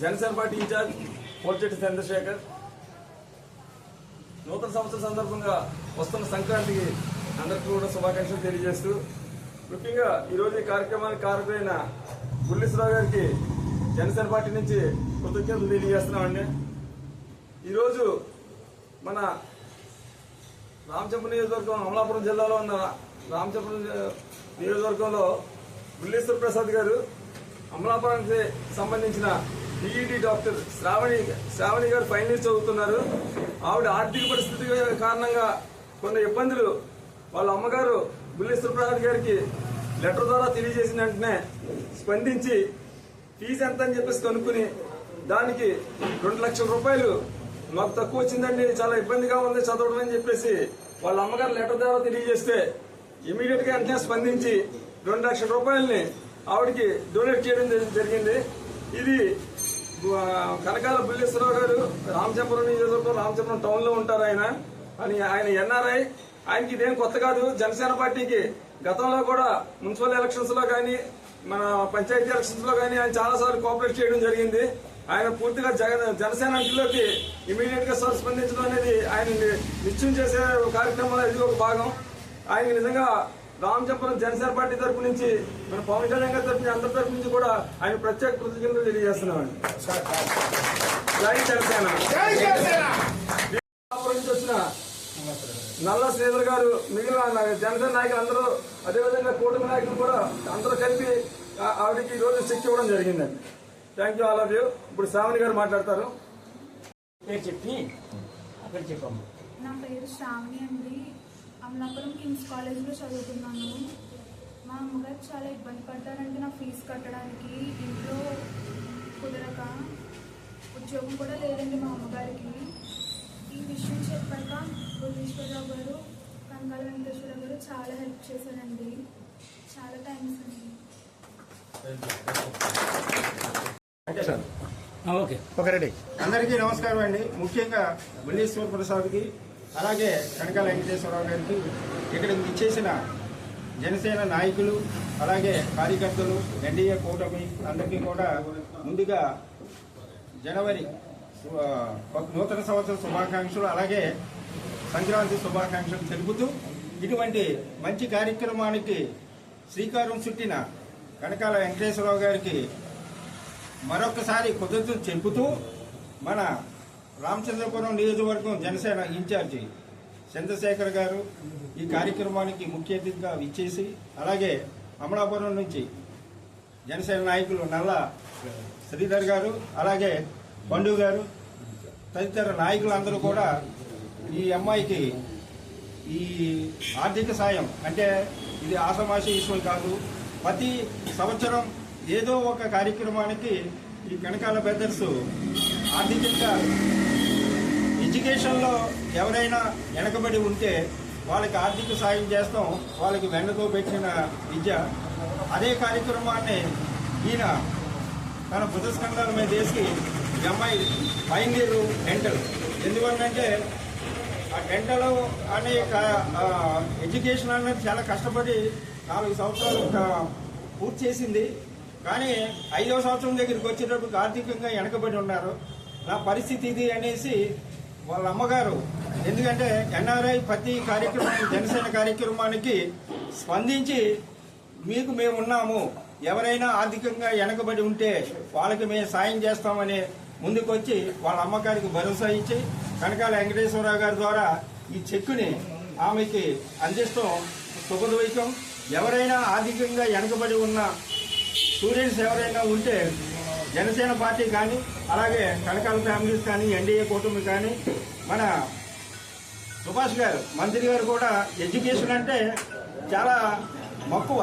Janasena party incharge Polchetti Chandrasekhar నూతన సంవత్సరం సందర్భంగా వస్తున్న సంక్రాంతికి అందరికీ కూడా శుభాకాంక్షలు తెలియజేస్తూ ముఖ్యంగా ఈరోజు ఈ కార్యక్రమానికి కారకులైన బుల్లేశ్వరరావు గారికి జనసేన పార్టీ నుంచి కృతజ్ఞతలు తెలియజేస్తున్నామండి. ఈరోజు మన రామచంద్ర నియోజకవర్గం అమలాపురం జిల్లాలో ఉన్న రామచంద్ర నియోజకవర్గంలో బుల్లేశ్వర ప్రసాద్ గారు అమలాపురానికి సంబంధించిన డిఈడి డాక్టర్ శ్రావణి గారు ఫైనల్ ఇయర్ చదువుతున్నారు. ఆవిడ ఆర్థిక పరిస్థితి కారణంగా కొన్ని ఇబ్బందులు వాళ్ళ అమ్మగారు బుల్లేశ్వర ప్రసాద్ గారికి లెటర్ ద్వారా తెలియజేసిన వెంటనే స్పందించి ఫీజు ఎంత అని చెప్పేసి కనుక్కుని దానికి 2 లక్షల రూపాయలు మాకు తక్కువ వచ్చిందండి, చాలా ఇబ్బందిగా ఉంది చదవడం అని చెప్పేసి వాళ్ళ అమ్మగారు లెటర్ ద్వారా తెలియజేస్తే ఇమీడియట్ గా వెంటనే స్పందించి 2 లక్షల రూపాయలని ఆవిడకి డొనేట్ చేయడం జరిగింది. ఇది కనకాల బుల్లేశ్వరరావు గారు రామచంద్రపురం నియోజకవర్గం రామచంద్రపురం టౌన్ లో ఉంటారు. ఆయన ఎన్ఆర్ఐ. ఆయనకి ఇదేం కొత్త కాదు. జనసేన పార్టీకి గతంలో కూడా మున్సిపల్ ఎలక్షన్స్ లో కానీ మన పంచాయతీ ఎలక్షన్స్ లో కానీ ఆయన చాలా సార్లు కోఆపరేట్ చేయడం జరిగింది. ఆయన పూర్తిగా జనసేన ఇంటిలోకి ఇమీడియట్ గా స్పందించడం అనేది ఆయన నిశ్చయం చేసే కార్యక్రమంలో ఇది ఒక భాగం. ఆయన నిజంగా రామచంద్రపురం జనసేన పార్టీ తరపు నుంచి మన పవన్ కళ్యాణ్ గారి తరపు నుంచి అందరి తరపు నుంచి కూడా ఆయన ప్రత్యేక కృతజ్ఞతలు తెలియజేస్తున్నామండి. జై జనసేన. నుంచి వచ్చిన నల్లా శ్రీధర్ గారు, మిగిలిన జనసేన నాయకులు అందరూ, అదేవిధంగా కూటమి నాయకులు కూడా అందరూ కలిపి ఆవిడకి ఈ రోజు చెక్ ఇవ్వడం జరిగిందండి. Thank you all of you. ఇప్పుడు శ్రావణి గారు మాట్లాడతారు. నా పేరు శ్రావణి అండి. అమలాపురం కింగ్స్ కాలేజ్లో చదువుతున్నాను. మా అమ్మగారు చాలా ఇబ్బంది పడ్డారంటే నా ఫీజు కట్టడానికి. ఇంట్లో కుదరక ఉద్యోగం కూడా లేదండి మా అమ్మగారికి. ఈ విషయం చెప్పాక బుల్లేశ్వరరావు గారు, కనకాల వెంకటేశ్వరరావు గారు చాలా హెల్ప్ చేశారండి. చాలా థ్యాంక్స్ అండి. అందరికీ నమస్కారం అండి. ముఖ్యంగా బుల్లేశ్వర ప్రసాద్కి అలాగే కనకాల వెంకటేశ్వరరావు గారికి ఇక్కడికి ఇచ్చేసిన జనసేన నాయకులు అలాగే కార్యకర్తలు ఎన్డీఏ కూటమి అందరికీ కూడా ముందుగా జనవరి నూతన సంవత్సర శుభాకాంక్షలు అలాగే సంక్రాంతి శుభాకాంక్షలు తెలుపుతూ ఇటువంటి మంచి కార్యక్రమానికి శ్రీకారం చుట్టిన కనకాల వెంకటేశ్వరరావు గారికి మరొకసారి కృతజ్ఞతలు చెబుతూ మన రామచంద్రపురం నియోజకవర్గం జనసేన ఇన్ఛార్జి చంద్రశేఖర్ గారు ఈ కార్యక్రమానికి ముఖ్య అతిథిగా విచ్చేసి అలాగే అమలాపురం నుంచి జనసేన నాయకులు నల్లా శ్రీధర్ గారు అలాగే పండు గారు తదితర నాయకులందరూ కూడా ఈ అమ్మాయికి ఈ ఆర్థిక సాయం అంటే ఇది ఆషామాషి విషయం కాదు. ప్రతి సంవత్సరం ఏదో ఒక కార్యక్రమానికి ఈ కనకాల బ్రదర్స్ ఆర్థికంగా ఎడ్యుకేషన్లో ఎవరైనా వెనకబడి ఉంటే వాళ్ళకి ఆర్థిక సాయం చేస్తాం. వాళ్ళకి వెన్నతో పెట్టిన విద్య. అదే కార్యక్రమాన్ని ఈయన తన బుధస్కంధాల మీద వేసి ఈ అమ్మాయి ఫైనల్ ఇయర్ డెంటల్. ఎందుకంటే ఆ డెంటల్ అనే ఎడ్యుకేషన్ అనేది చాలా కష్టపడి 4 సంవత్సరాలు పూర్తి చేసింది. కానీ 5వ సంవత్సరం దగ్గరికి వచ్చేటప్పుడు ఆర్థికంగా వెనకబడి ఉన్నారు. నా పరిస్థితి ఇది అనేసి వాళ్ళ అమ్మగారు, ఎందుకంటే ఎన్ఆర్ఐ ప్రతి కార్యక్రమానికి జనసేన కార్యక్రమానికి స్పందించి మీకు మేము ఉన్నాము, ఎవరైనా ఆర్థికంగా వెనకబడి ఉంటే వాళ్ళకి మేము సాయం చేస్తామని ముందుకొచ్చి వాళ్ళ అమ్మగారికి భరోసా ఇచ్చి కనకాల వెంకటేశ్వరరావు గారి ద్వారా ఈ చెక్కుని ఆమెకి అందిస్తాం శుభద్వైతం. ఎవరైనా ఆర్థికంగా వెనకబడి ఉన్న స్టూడెంట్స్ ఎవరైనా ఉంటే జనసేన పార్టీ కానీ అలాగే కనకాల ఫ్యామిలీస్ కానీ ఎన్డీఏ కూటమి కానీ మన సుభాష్ గారు మంత్రి గారు కూడా ఎడ్యుకేషన్ అంటే చాలా మక్కువ.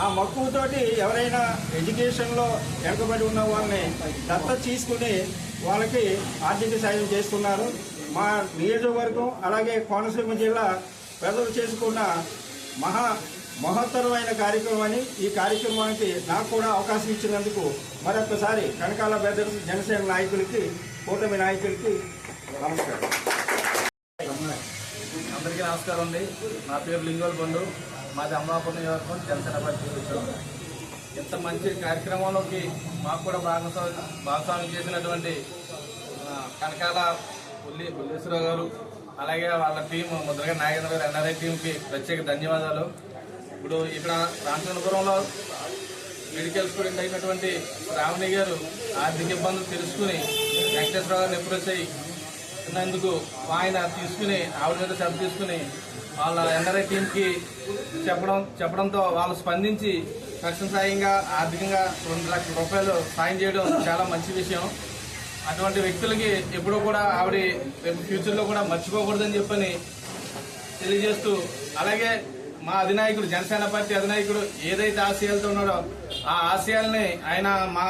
ఆ మక్కువతోటి ఎవరైనా ఎడ్యుకేషన్లో వెనకబడి ఉన్న వాళ్ళని దత్తత తీసుకుని వాళ్ళకి ఆర్థిక సాయం చేస్తున్నారు. మా నియోజకవర్గం అలాగే కోనసీమ జిల్లా ప్రజలు చేసుకున్న మహత్తరమైన కార్యక్రమాన్ని ఈ కార్యక్రమానికి నాకు కూడా అవకాశం ఇచ్చినందుకు మరొకసారి కనకాల బ్రదర్స్ జనసేన నాయకులకి కూటమి నాయకులకి నమస్కారం. అందరికీ నమస్కారం అండి. నా పేరు లింగోల్ బండు. మాది అమలాపురం నియోజకవర్గం జనసేన పార్టీ. ఇంత మంచి కార్యక్రమంలోకి మాకు కూడా భాగస్వామ్యం చేసినటువంటి కనకాల బుల్లేశ్వరరావు గారు, అలాగే వాళ్ళ టీం ముద్రగడ నాగేంద్ర గారు ఎన్ఆర్ఐ టీంకి ప్రత్యేక ధన్యవాదాలు. ఇప్పుడు ఇక్కడ రామచంద్రపురంలో మెడికల్ స్టూడెంట్ అయినటువంటి శ్రావణి గారు ఆర్థిక ఇబ్బందులు తెలుసుకుని వెంకటేశ్వరరావు గారిని అప్రోచ్ అయినందుకు ఆయన తీసుకుని ఆవిడ మీద శ్రద్ధ తీసుకుని వాళ్ళ ఎన్ఆర్ఐ టీంకి చెప్పడంతో వాళ్ళు స్పందించి తక్షణ సాయంగా ఆర్థికంగా 2 లక్షల రూపాయలు సాయం చేయడం చాలా మంచి విషయం. అటువంటి వ్యక్తులకి ఎప్పుడూ కూడా ఆవిడ రేపు ఫ్యూచర్లో కూడా మర్చిపోకూడదని చెప్పని తెలియజేస్తూ, అలాగే మా అధినాయకుడు జనసేన పార్టీ అధినాయకుడు ఏదైతే ఆశయాలతో ఉన్నాడో ఆ ఆశయాల్ని ఆయన మా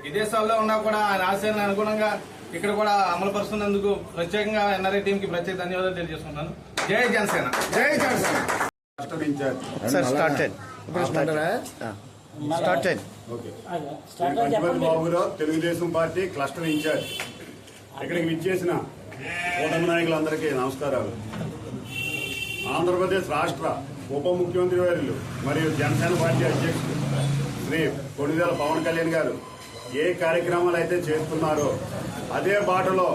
విదేశాల్లో ఉన్నా కూడా ఆయన ఆశయాలను అనుగుణంగా ఇక్కడ కూడా అమలు పరుస్తున్నందుకు ప్రత్యేకంగా ఎన్ఆర్ఐ టీంకి ప్రత్యేక ధన్యవాదాలు తెలియజేసుకుంటున్నాను. జై జనసేన. జై Janasena. Baburao, Telugu Desam party cluster in charge. ఇక్కడికి విచ్చేసిన కూటమి నాయకులందరికీ నమస్కారాలు. ఆంధ్రప్రదేశ్ రాష్ట్ర ఉప ముఖ్యమంత్రి వర్యులు మరియు జనసేన పార్టీ అధ్యక్షుడు శ్రీ కొణిదెల పవన్ కళ్యాణ్ గారు ఏ కార్యక్రమాలు అయితే చేస్తున్నారో అదే బాటలో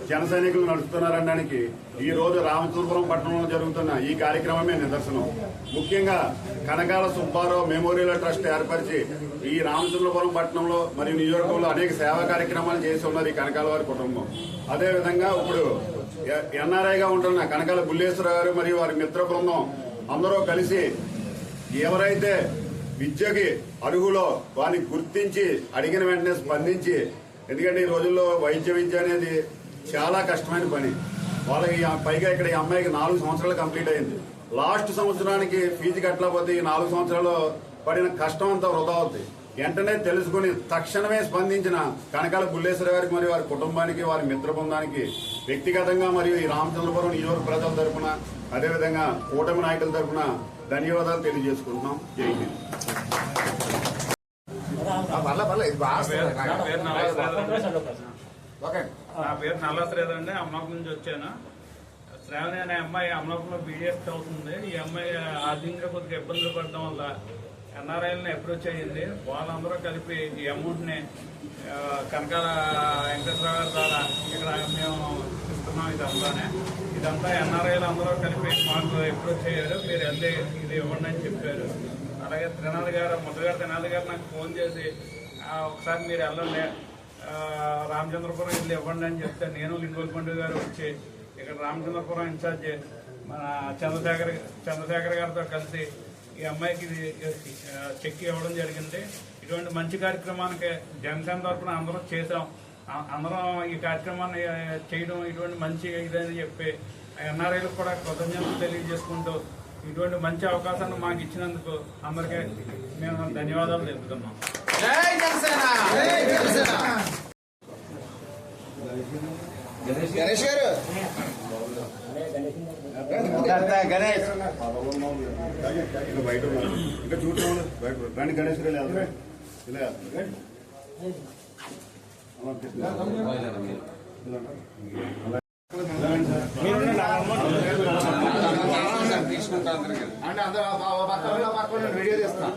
జన సైనికులు నడుస్తున్నారనడానికి ఈ రోజు రామచంద్రపురం పట్టణంలో జరుగుతున్న ఈ కార్యక్రమమే నిదర్శనం. ముఖ్యంగా కనకాల సుబ్బారావు మెమోరియల్ ట్రస్ట్ ఏర్పరిచి ఈ రామచంద్రపురం పట్టణంలో మరియు నియోజకవర్గంలో అనేక సేవా కార్యక్రమాలు చేసి ఉన్నారు ఈ కనకాల వారి కుటుంబం. అదేవిధంగా ఇప్పుడు ఎన్ఆర్ఐగా ఉంటున్న కనకాల బుల్లేశ్వరరావు గారు మరియు వారి మిత్ర బృందం అందరూ కలిసి ఎవరైతే విద్యకి అర్హులో వారిని గుర్తించి అడిగిన వెంటనే స్పందించి, ఎందుకంటే ఈ రోజుల్లో వైద్య విద్య అనేది చాలా కష్టమైన పని. వాళ్ళకి పైగా ఇక్కడ ఈ అమ్మాయికి 4 సంవత్సరాలు కంప్లీట్ అయింది. లాస్ట్ సంవత్సరానికి ఫీజు కట్టలేకపోతే ఈ 4 సంవత్సరాలు పడిన కష్టం అంతా వృధా అవుతుంది. వెంటనే తెలుసుకుని తక్షణమే స్పందించిన కనకాల బుల్లేశ్వర గారికి మరియు వారి కుటుంబానికి వారి మిత్ర బృందానికి వ్యక్తిగతంగా మరియు ఈ రామచంద్రపురం నియోజక ప్రజల తరఫున అదేవిధంగా కూటమి నాయకుల తరఫున ధన్యవాదాలు తెలియజేసుకుంటున్నాం. జై హింద్. నా పేరు నల్లశ్రీధర్ అండి. అమ్మకు నుంచి వచ్చాను. శ్రావణి అనే అమ్మాయి అమలాపురంలో బీడీఎస్ చదువుతుంది. ఈ అమ్మాయి ఆర్థికంగా కొద్దిగా ఇబ్బందులు పడడం వల్ల ఎన్ఆర్ఐలను అప్రోచ్ అయ్యింది. వాళ్ళందరూ కలిపి ఈ అమౌంట్ని కనకాల వెంకటేశ్వర గారి ద్వారా ఇక్కడ మేము ఇస్తున్నాం. ఇదంతా ఎన్ఆర్ఐలు అందరూ కలిపి మాకు అప్రోచ్ అయ్యారు. మీరు వెళ్ళి ఇది ఇవ్వండి అని చెప్పారు. అలాగే ముద్రగడ త్రినాథ్ గారు నాకు ఫోన్ చేసి ఒకసారి మీరు వెళ్ళండి రామచంద్రపురం వెళ్ళి ఇవ్వండి అని చెప్తే నేను లింగోల్పండు గారు వచ్చి ఇక్కడ రామచంద్రపురం ఇన్ఛార్జ్ మన చంద్రశేఖర్ గారితో కలిసి ఈ అమ్మాయికి చెక్ ఇవ్వడం జరిగింది. ఇటువంటి మంచి కార్యక్రమానికి జనసేన తరఫున అందరం చేసాం. అందరం ఈ కార్యక్రమాన్ని చేయడం ఇటువంటి మంచి ఇదని చెప్పి ఎన్ఆర్ఐలకు కూడా కృతజ్ఞతలు తెలియజేసుకుంటూ ఇటువంటి మంచి అవకాశాన్ని మాకు ఇచ్చినందుకు అందరికీ మేము ధన్యవాదాలు తెలుపుతున్నాం. జై జనసేన. గణేష్ గారు గణేష్ బయట ఇంకా చూడండి బయట రండి. గణేష్ గారు ఇలా వీడియో తీస్తా.